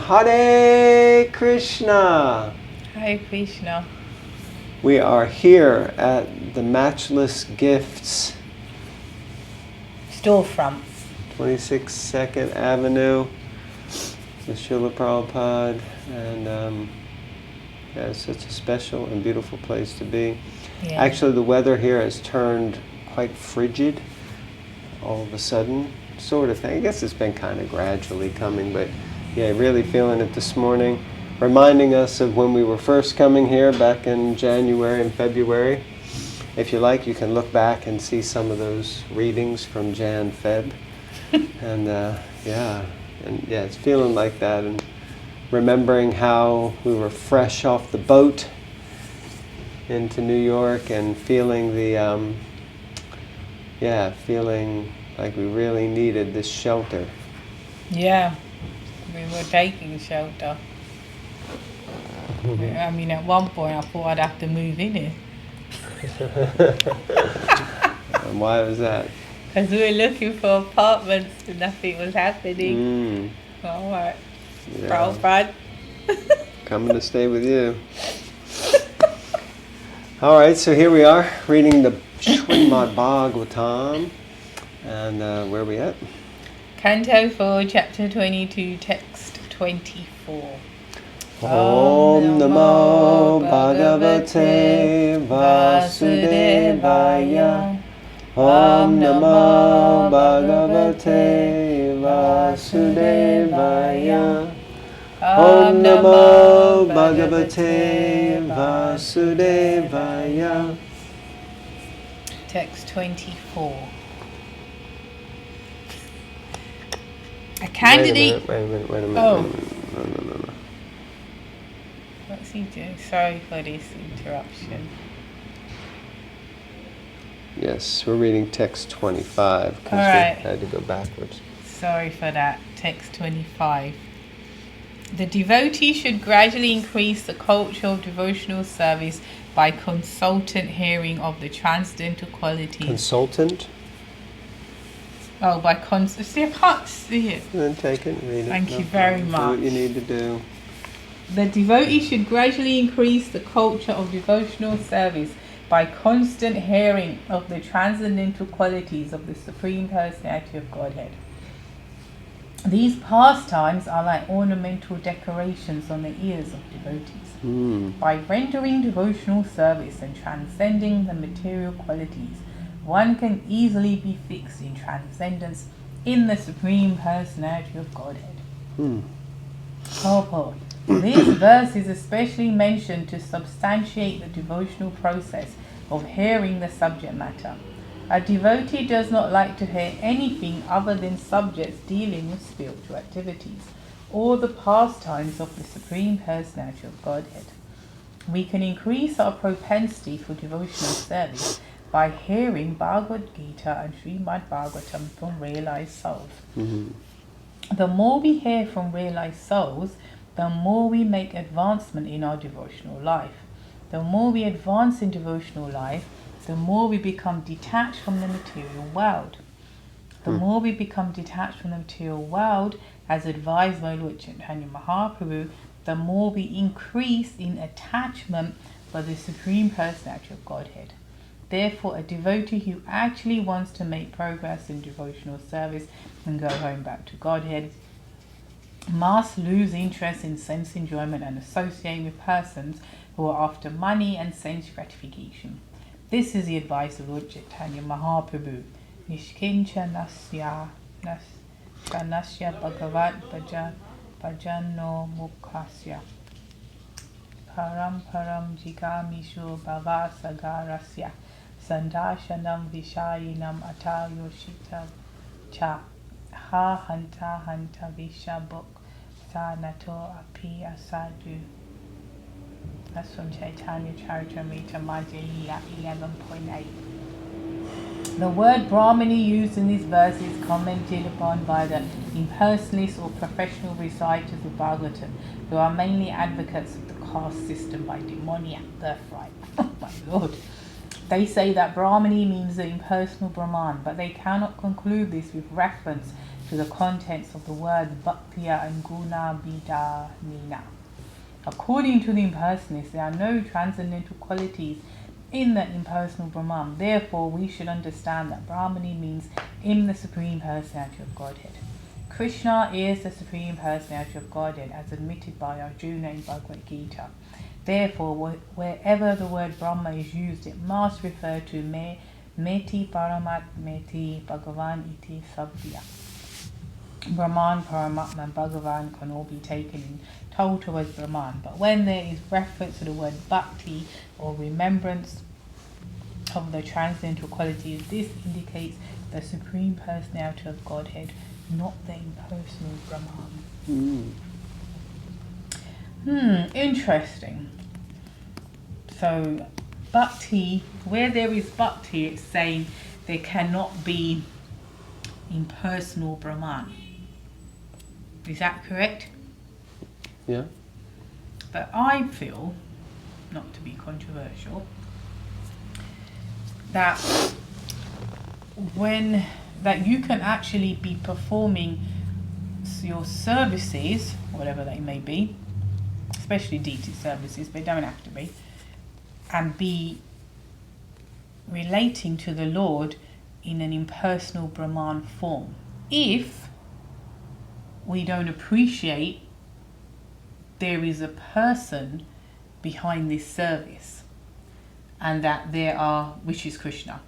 Hare Krishna. Hare Krishna. We are here at the Matchless Gifts storefront, 26th Avenue with Srila Prabhupada, and it's such a special and beautiful place to be. Yeah. Actually, the weather here has turned quite frigid all of a sudden, sort of thing. I guess it's been kind of gradually coming, but yeah, really feeling it this morning. Reminding us of when we were first coming here back in January and February. If you like, you can look back and see some of those readings from Jan, Feb. And it's feeling like that, and remembering how we were fresh off the boat into New York and feeling the feeling like we really needed this shelter. Yeah, we were taking shelter. I mean, at one point I thought I'd have to move in here. And why was that? Because we were looking for apartments and nothing was happening. All right. Yeah. Prabhupada. Coming to stay with you. All right, so here we are reading the Srimad Bhagavatam. And where are we at? Canto 4, Chapter 22, Text 24. Om Namo Bhagavate Vasudevaya. Om Namo Bhagavate Vasudevaya. Om Namo Bhagavate Vasudevaya. Text 24. A candidate... Wait a minute. Oh. No. What's he doing? Sorry for this interruption. Yes, we're reading text 25 because Alright. we had to go backwards. Sorry for that. Text 25. The devotee should gradually increase the culture of devotional service by consultant hearing of the transcendental qualities. Consultant? Oh, by see, I can't see it. Then take it and read it. Thank you very much. Do what you need to do. The devotee should gradually increase the culture of devotional service by constant hearing of the transcendental qualities of the Supreme Personality of Godhead. These pastimes are like ornamental decorations on the ears of devotees. By rendering devotional service and transcending the material qualities, one can easily be fixed in transcendence in the Supreme Personality of Godhead. Purport. This verse is especially mentioned to substantiate the devotional process of hearing the subject matter. A devotee does not like to hear anything other than subjects dealing with spiritual activities or the pastimes of the Supreme Personality of Godhead. We can increase our propensity for devotional service by hearing Bhagavad Gita and Srimad Bhagavatam from realized souls. The more we hear from realized souls, the more we make advancement in our devotional life. The more we advance in devotional life, the more we become detached from the material world. The more we become detached from the material world, as advised by Lord Chaitanya Mahaprabhu, the more we increase in attachment for the Supreme Personality of Godhead. Therefore, a devotee who actually wants to make progress in devotional service and go home back to Godhead must lose interest in sense enjoyment and associate with persons who are after money and sense gratification. This is the advice of Lord Chaitanya Mahaprabhu. Nishkincha nasya bhagavat bhajano mukhasya param jigamishu bhavasagarasya sandashanam vishayinam atayoshita cha ha hanta vishabuk sanato api asadu. That's from Chaitanya Charitamrita Madhya 11.8. The word Brahmani used in this verse is commented upon by the impersonalists or professional reciters of Bhagavatam, who are mainly advocates of the caste system by demoniac birthright. Oh my Lord. They say that Brahmani means the impersonal Brahman, but they cannot conclude this with reference to the contents of the words Bhaktiya and Guna Bida Nina. According to the impersonalists, there are no transcendental qualities in the impersonal Brahman. Therefore, we should understand that Brahmani means in the Supreme Personality of Godhead. Krishna is the Supreme Personality of Godhead as admitted by Arjuna in Bhagavad Gita. Therefore, wherever the word Brahma is used, it must refer to Meti Paramat Meti Bhagavan iti Sabdya. Brahman, Paramatma and Bhagavan can all be taken in total as Brahman. But when there is reference to the word Bhakti or remembrance of the transcendental qualities, this indicates the Supreme Personality of Godhead, not the impersonal Brahman. Interesting. So, Bhakti, where there is Bhakti, it's saying there cannot be impersonal Brahman. Is that correct? Yeah. But I feel, not to be controversial, that you can actually be performing your services, whatever they may be, especially deity services, but they don't have to be, and be relating to the Lord in an impersonal Brahman form, if we don't appreciate there is a person behind this service, and that there are, which is Krishna,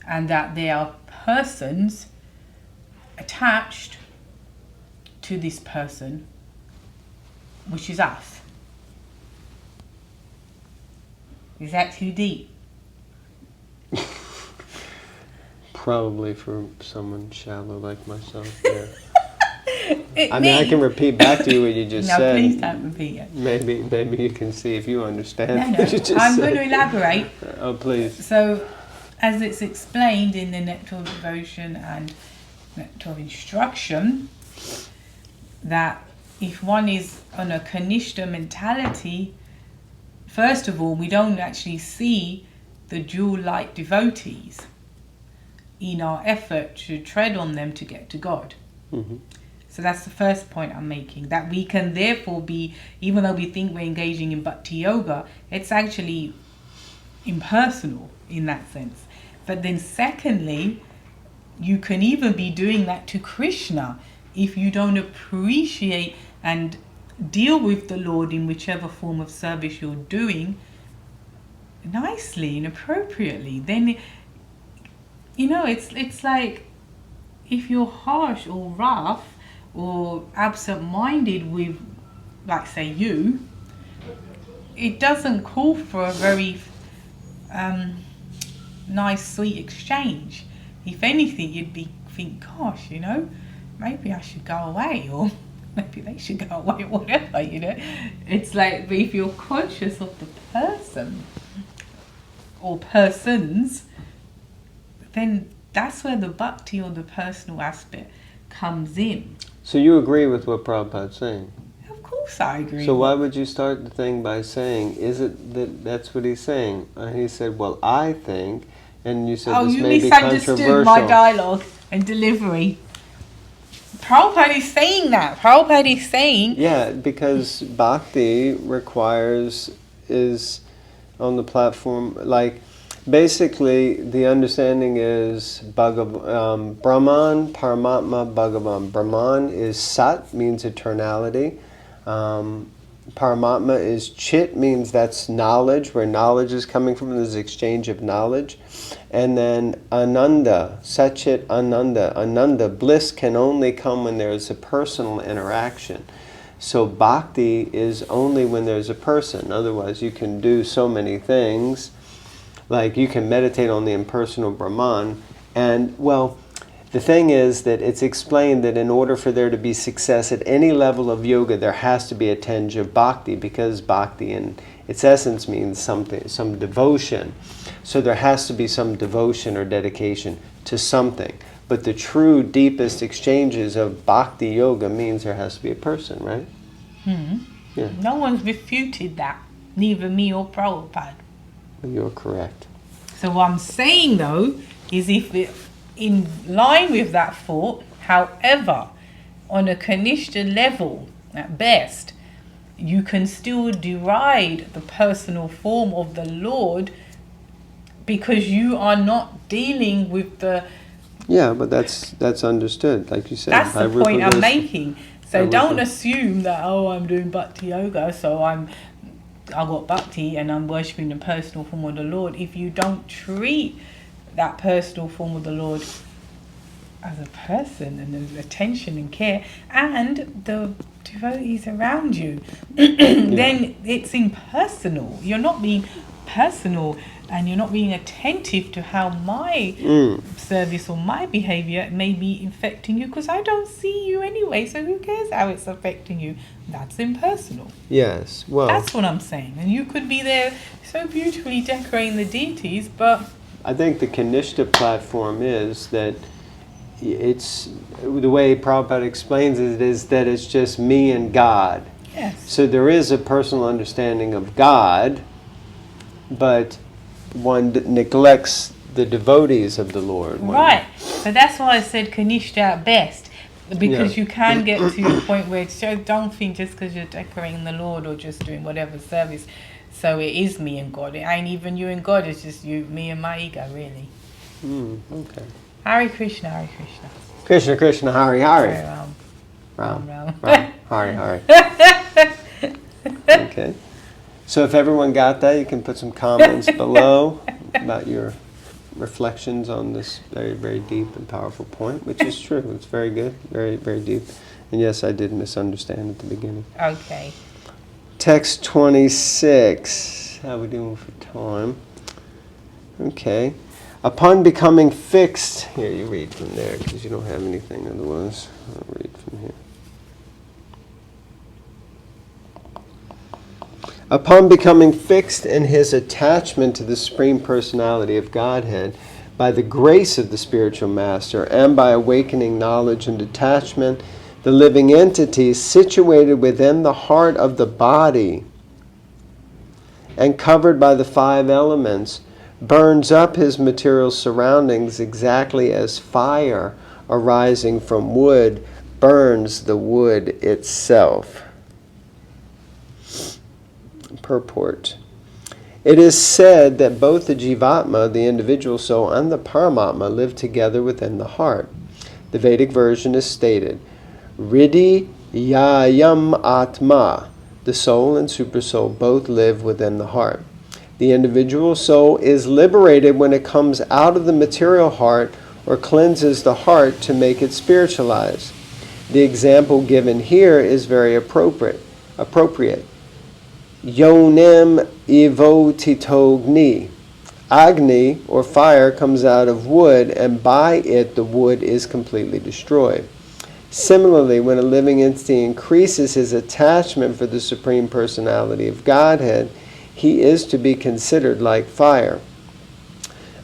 and that there are persons attached to this person, which is us. Is that too deep? Probably for someone shallow like myself. Yeah. I can repeat back to you what you just said. No, please don't repeat it. Maybe you can see if you understand. No, I'm going to elaborate. Oh, please. So, as it's explained in the Nectar of Devotion and Nectar of Instruction, that if one is on a Kanishta mentality, first of all, we don't actually see the jewel-like devotees in our effort to tread on them to get to God. Mm-hmm. So that's the first point I'm making, that we can therefore be, even though we think we're engaging in bhakti yoga, it's actually impersonal in that sense. But then secondly, you can even be doing that to Krishna if you don't appreciate and deal with the Lord in whichever form of service you're doing nicely and appropriately. Then, it's like if you're harsh or rough or absent-minded with, like, say, you, it doesn't call for a very nice, sweet exchange. If anything, you'd think, gosh, maybe I should go away, or maybe they should go away, or whatever, It's like, but if you're conscious of the person or persons, then that's where the bhakti or the personal aspect comes in. So you agree with what Prabhupada's saying? Of course I agree. So why would you start the thing by saying, is it that's what he's saying? And he said, well, I think, and you said this may be controversial. Oh, you misunderstood my dialogue and delivery. Prabhupada is saying that. Prabhupada is saying... Yeah, because bhakti is on the platform, like, basically, the understanding is Brahman, Paramatma, Bhagavan. Brahman is Sat, means eternality. Paramatma is Chit, means that's knowledge, where knowledge is coming from, this exchange of knowledge. And then Ananda, Satchit Ananda. Ananda, bliss can only come when there is a personal interaction. So bhakti is only when there's a person. Otherwise, you can do so many things. Like, you can meditate on the impersonal Brahman, and, well, the thing is that it's explained that in order for there to be success at any level of yoga, there has to be a tinge of bhakti, because bhakti in its essence means something, some devotion. So there has to be some devotion or dedication to something. But the true, deepest exchanges of bhakti yoga means there has to be a person, right? Mm-hmm. Yeah. No one's refuted that, neither me or Prabhupada. You're correct. So what I'm saying, though, is if in line with that thought. However, on a Kanishta level, at best, you can still deride the personal form of the Lord, because you are not dealing with the... Yeah, but that's understood, like you said. That's the point I'm making. So don't assume that, I'm doing bhakti yoga, so I got bhakti and I'm worshipping the personal form of the Lord. If you don't treat that personal form of the Lord as a person and as attention and care, and the devotees around you, then it's impersonal. You're not being personal, and you're not being attentive to how my service or my behavior may be affecting you, because I don't see you anyway, so who cares how it's affecting you? That's impersonal. Yes, well... That's what I'm saying. And you could be there so beautifully decorating the deities, but... I think the Kanishta platform is that it's... The way Prabhupada explains it is that it's just me and God. Yes. So there is a personal understanding of God, but one neglects the devotees of the Lord. Right. So that's why I said Kanishta at best, because you can get to a point where don't think just because you're decorating the Lord or just doing whatever service, so it is me and God. It ain't even you and God, it's just you, me and my ego, really. Okay. Hare Krishna, Hare Krishna. Krishna Krishna, Hare Hare. Ram. Hare Hare. Okay. So if everyone got that, you can put some comments below about your reflections on this very, very deep and powerful point, which is true. It's very good, very, very deep. And yes, I did misunderstand at the beginning. Okay. Text 26. How are we doing for time? Okay. Upon becoming fixed... Here, you read from there, because you don't have anything otherwise. I'll read from here. Upon becoming fixed in his attachment to the Supreme Personality of Godhead, by the grace of the spiritual master, and by awakening knowledge and detachment, the living entity situated within the heart of the body and covered by the 5 elements burns up his material surroundings exactly as fire arising from wood burns the wood itself. Purport. It is said that both the Jivatma, the individual soul, and the Paramatma live together within the heart. The Vedic version is stated, Riddhi Yayam Atma, the soul and supersoul both live within the heart. The individual soul is liberated when it comes out of the material heart or cleanses the heart to make it spiritualized. The example given here is very appropriate. Yonim evotitogni. Agni, or fire, comes out of wood, and by it the wood is completely destroyed. Similarly, when a living entity increases his attachment for the Supreme Personality of Godhead, he is to be considered like fire.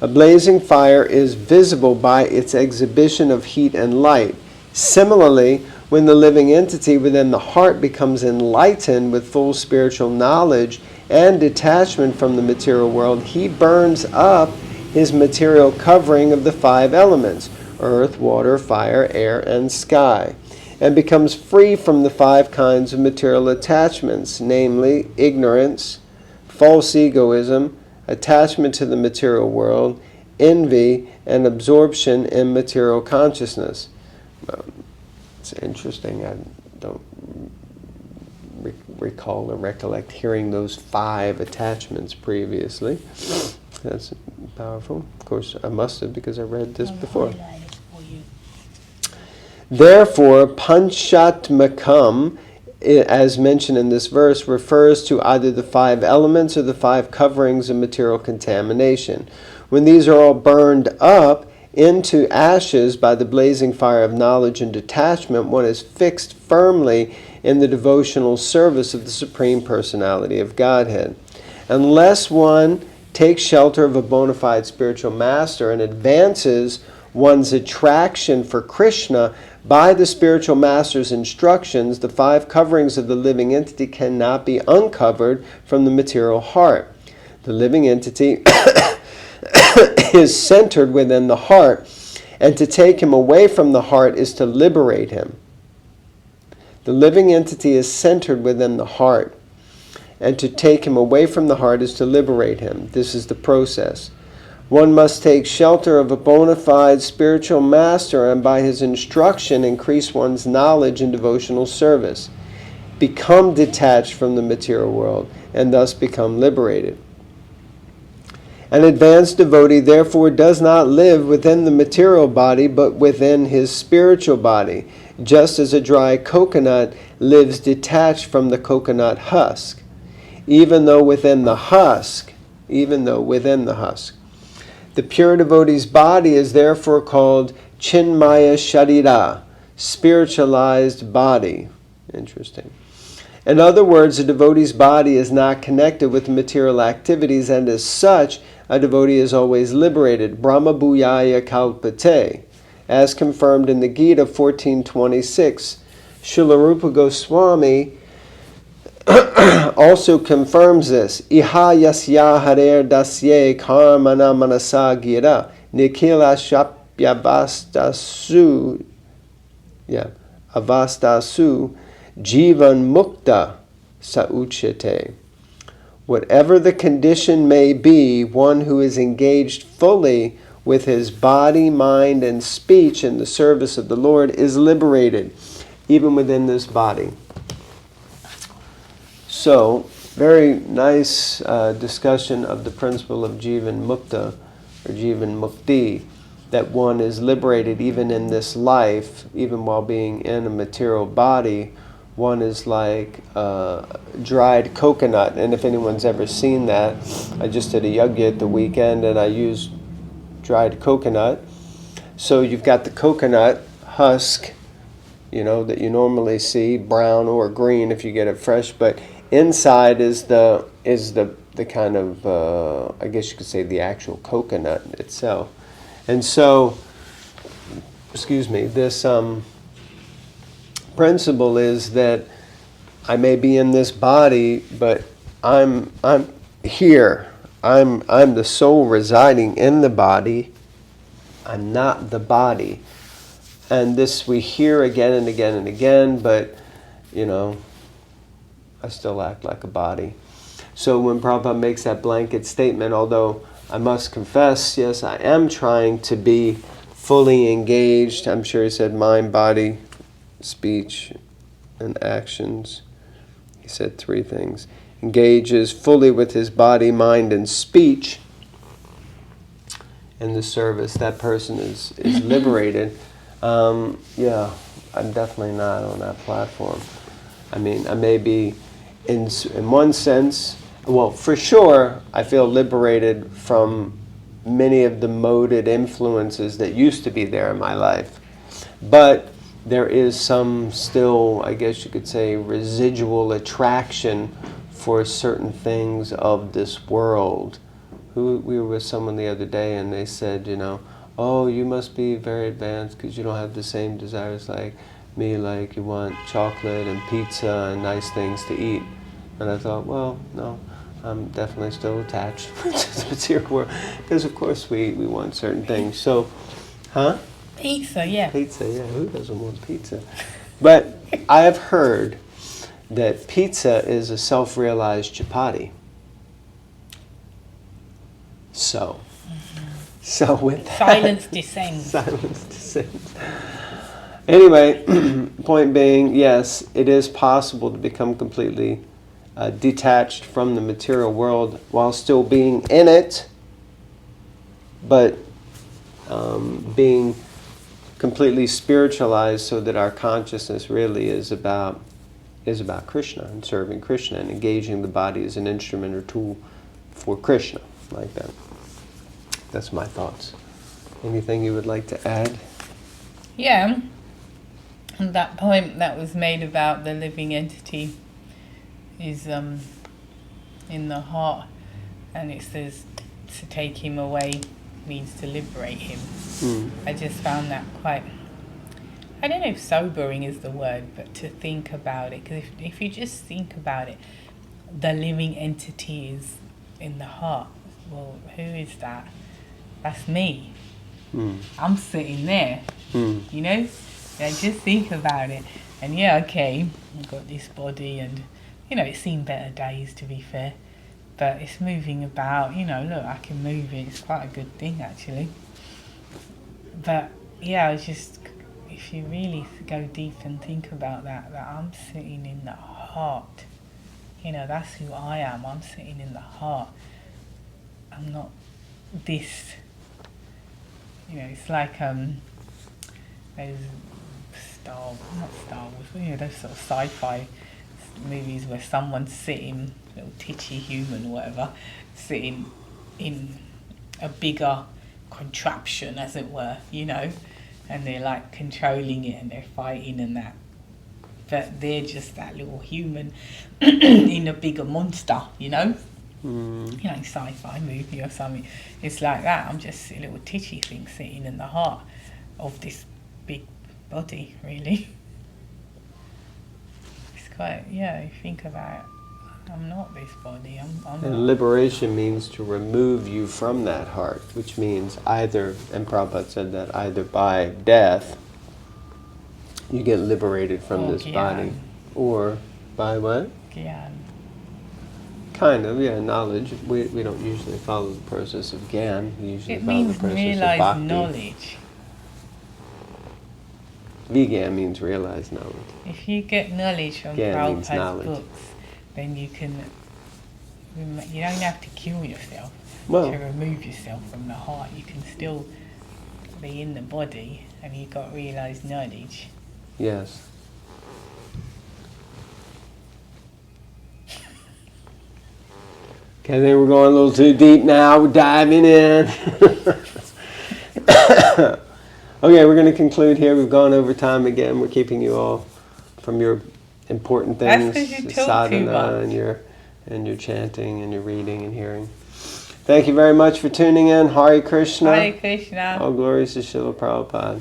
A blazing fire is visible by its exhibition of heat and light. Similarly, when the living entity within the heart becomes enlightened with full spiritual knowledge and detachment from the material world, he burns up his material covering of the 5 elements, earth, water, fire, air, and sky, and becomes free from the 5 kinds of material attachments, namely ignorance, false egoism, attachment to the material world, envy, and absorption in material consciousness. It's interesting. I don't recall or recollect hearing those 5 attachments previously. That's powerful. Of course, I must have, because I read this before. Therefore, Panchatmakam, as mentioned in this verse, refers to either the 5 elements or the 5 coverings of material contamination. When these are all burned up into ashes by the blazing fire of knowledge and detachment, one is fixed firmly in the devotional service of the Supreme Personality of Godhead. Unless one takes shelter of a bona fide spiritual master and advances one's attraction for Krishna by the spiritual master's instructions, the 5 coverings of the living entity cannot be uncovered from the material heart. The living entity is centered within the heart And to take him away from the heart is to liberate him. The living entity is centered within the heart. And to take him away from the heart is to liberate him. This is the process. One must take shelter of a bona fide spiritual master and by his instruction increase one's knowledge and devotional service. Become detached from the material world and thus become liberated. An advanced devotee therefore does not live within the material body but within his spiritual body, just as a dry coconut lives detached from the coconut husk, even though within the husk. The pure devotee's body is therefore called Chinmaya Sharira, spiritualized body. Interesting. In other words, a devotee's body is not connected with material activities, and as such, a devotee is always liberated. Brahma Bhuyaya Kalpate, as confirmed in the Gita 1426. Srila Rupa Goswami also confirms this. Iha yasya harer dasye karmana manasa gira nikila shapyavastasu avastasu jivan mukta sauchete. Whatever the condition may be, one who is engaged fully with his body, mind, and speech in the service of the Lord is liberated, even within this body. So, very nice discussion of the principle of Jivan Mukta, or Jivan Mukti, that one is liberated even in this life, even while being in a material body. One is like dried coconut, and if anyone's ever seen that, I just did a yajna at the weekend and I used dried coconut. So you've got the coconut husk, that you normally see, brown or green if you get it fresh, but inside is the kind of I guess you could say the actual coconut itself. And so, this principle is that I may be in this body, but I'm here. I'm the soul residing in the body. I'm not the body. And this we hear again and again and again, but I still act like a body. So when Prabhupada makes that blanket statement, although I must confess, yes, I am trying to be fully engaged. I'm sure he said mind, body, speech, and actions. He said 3 things. Engages fully with his body, mind, and speech in the service. That person is liberated. I'm definitely not on that platform. I mean, I may be in one sense, well, for sure, I feel liberated from many of the moded influences that used to be there in my life. But there is some still, I guess you could say, residual attraction for certain things of this world. We were with someone the other day and they said, oh, you must be very advanced because you don't have the same desires like me, like you want chocolate and pizza and nice things to eat. And I thought, well, no, I'm definitely still attached to the material world because of course we want certain things. So, Pizza, yeah. Pizza, yeah. Who doesn't want pizza? But I have heard that pizza is a self-realized chapati. So with that, silence descends. Silence descends. Anyway, point being, yes, it is possible to become completely detached from the material world while still being in it, but being completely spiritualized so that our consciousness really is about Krishna and serving Krishna and engaging the body as an instrument or tool for Krishna, like that. That's my thoughts. Anything you would like to add? Yeah, and that point that was made about the living entity is in the heart, and it says to take him away means to liberate him. I just found that quite, I don't know if sobering is the word, but to think about it, because if you just think about it, the living entity is in the heart. Well, who is that? That's me. I'm sitting there, you know? Yeah, just think about it. And yeah, okay, I've got this body and, you know, it's seen better days, to be fair. But it's moving about, you know, look, I can move it. It's quite a good thing, actually. But yeah, it's just, if you really go deep and think about that I'm sitting in the heart. You know, that's who I am. I'm sitting in the heart. I'm not this, you know, it's like those not Star Wars, you know, those sort of sci-fi movies where someone's sitting, little titchy human or whatever, sitting in a bigger contraption, as it were, you know, and they're like controlling it and they're fighting and that. But they're just that little human in a bigger monster, you know? You know, sci-fi movie or something. It's like that. I'm just a little titchy thing sitting in the heart of this big body, really. It's quite, yeah, you think about it. I'm not this body. I'm And liberation means to remove you from that heart, which means either, and Prabhupada said that, either by death, you get liberated from this body, or by what? Gyan. Kind of, yeah, knowledge. We don't usually follow the process of Gyan. We usually It follow means the process of realize Bhakti. knowledge. Vigyan means realize knowledge. If you get knowledge from Gyan means Prabhupada's knowledge. books, then you can, you don't have to kill yourself Well, to remove yourself from the heart. You can still be in the body and you've got realized knowledge. yes. Okay, I think we're going a little too deep now. We're diving in. Okay, we're going to conclude here. We've gone over time again. We're keeping you all from your important things, That's 'cause you talk too much. and your chanting and your reading and hearing. Thank you very much for tuning in. Hare Krishna. Hare Krishna. All glories to Srila Prabhupada.